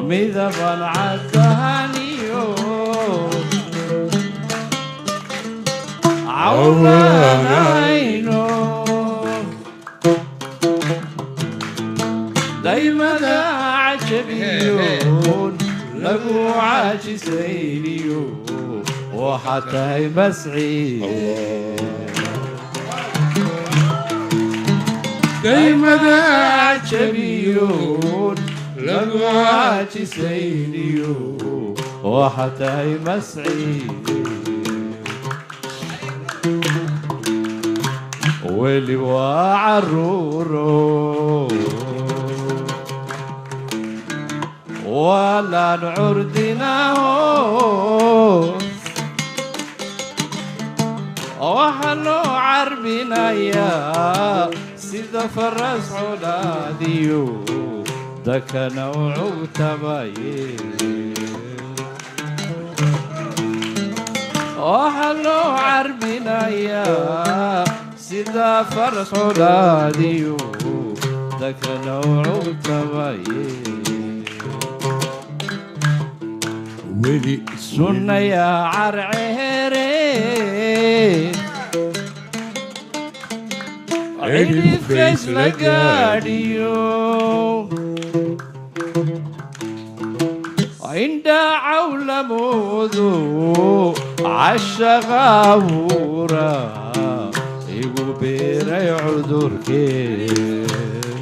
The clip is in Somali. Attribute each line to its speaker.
Speaker 1: midhaban caddaaniyo cawlanayno daymada cajabiyoon lagu caajisayniyo waxaad tahay masciid daymada cajabiyoon lagu caajisayniyo waxaad tahay masciid weli waa caruuro walaan curdinaho waxaa loo carbinayaa sida faras colaadiyo dakana u cugtabaye waxaa loo carbinayaa sida faras colaadiyo dakana u cugtabaye weli sunnaya carceere cidhifkays la gaadhiyo indha cawlamoodu cashaqa abuura igu beeray cudurkee